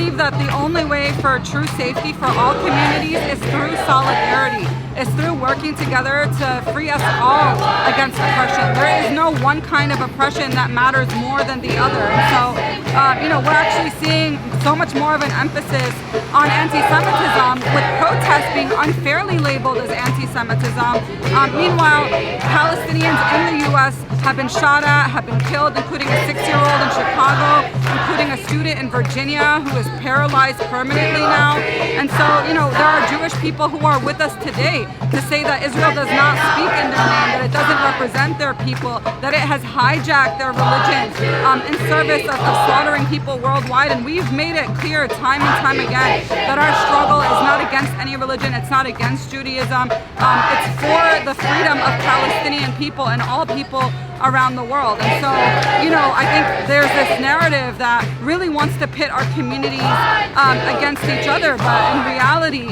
believe that the only way for true safety for all communities is through solidarity. It's through working together to free us all against oppression. There is no one kind of oppression that matters more than the other. And so, we're actually seeing so much more of an emphasis on anti-Semitism, with protests being unfairly labeled as anti-Semitism. Meanwhile, Palestinians in the U.S. have been shot at, have been killed, including a 6-year-old in Chicago, including a student in Virginia who is paralyzed permanently now. And so, there are Jewish people who are with us today to say that Israel does not speak in their name, that it doesn't represent their people, that it has hijacked their religion in service of slaughtering people worldwide. And we've made it clear time and time again that our struggle is not against any religion, it's not against Judaism, it's for the freedom of Palestinian people and all people around the world. And so, I think there's this narrative that really wants to pit our communities against each other, but in reality,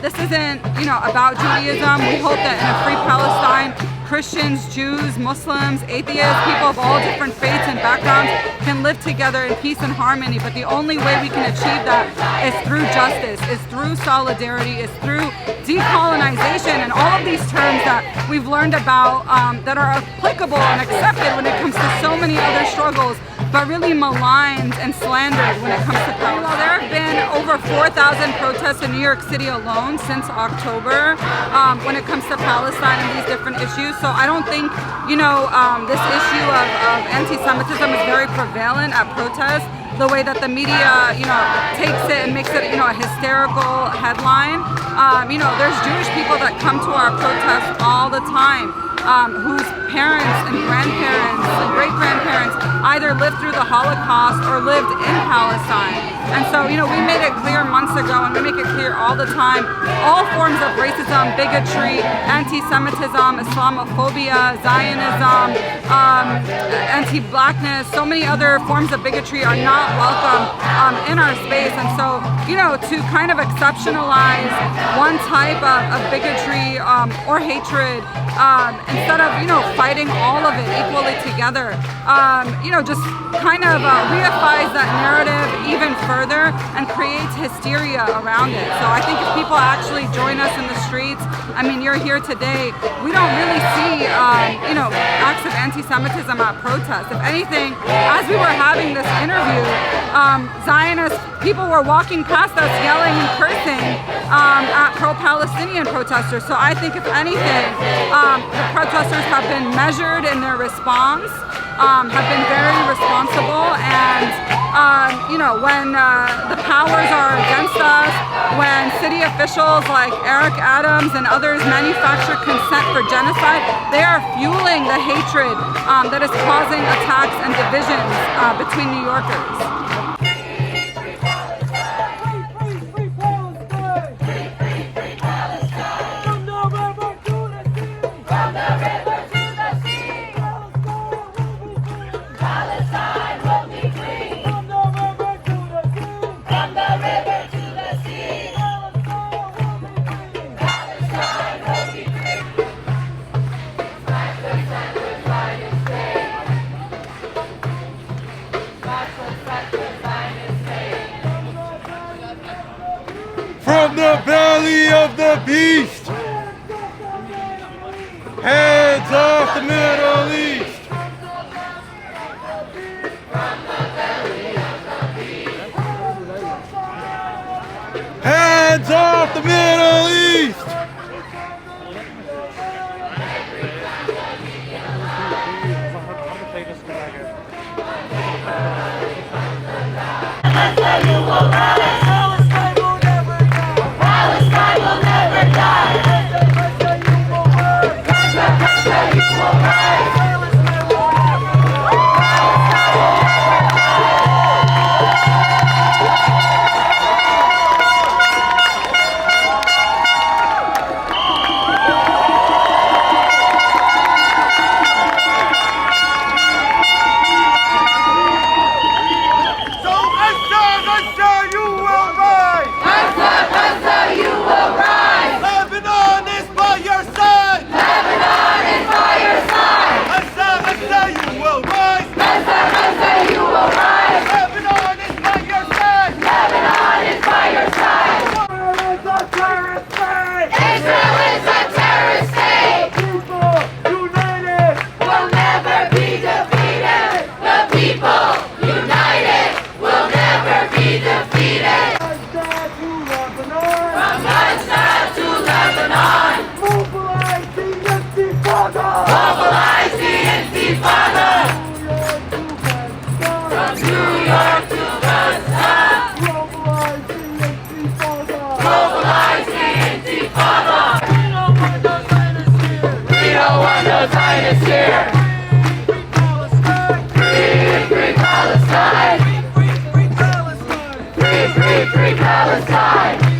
this isn't, about Judaism. We hope that in a free Palestine, Christians, Jews, Muslims, atheists, people of all different faiths and backgrounds can live together in peace and harmony. But the only way we can achieve that is through justice, is through solidarity, is through decolonization, and all of these terms that we've learned about that are applicable and accepted when it comes to so many other struggles, but really maligned and slandered when it comes to Palestine. There have been over 4,000 protests in New York City alone since October when it comes to Palestine and these different issues. So I don't think, this issue of anti-Semitism is very prevalent at protests, the way that the media, takes it and makes it, a hysterical headline. There's Jewish people that come to our protests all the time, whose parents and grandparents and great-grandparents either lived through the Holocaust or lived in Palestine. And so, we made it clear months ago, and we make it clear all the time, all forms of racism, bigotry, anti-Semitism, Islamophobia, Zionism, anti-blackness, so many other forms of bigotry are not welcome in our space. And so, to kind of exceptionalize one type of bigotry or hatred, instead of, fighting all of it equally together, just kind of reifies that narrative even further and creates hysteria around it. So I think if people actually join us in the streets, you're here today, we don't really see, acts of anti-Semitism at protests. If anything, as we were having this interview, Zionist people were walking past us yelling and cursing at pro-Palestinian protesters. So I think if anything, the protesters have been measured in their response, have been very responsible, and when the powers are against us, when city officials like Eric Adams and others manufacture consent for genocide, they are fueling the hatred that is causing attacks and divisions between New Yorkers. From the belly of the beast, hands off the Middle East. Hands off the Middle East. You will rise. Lebanon is by your side! Lebanon! Free Palestine!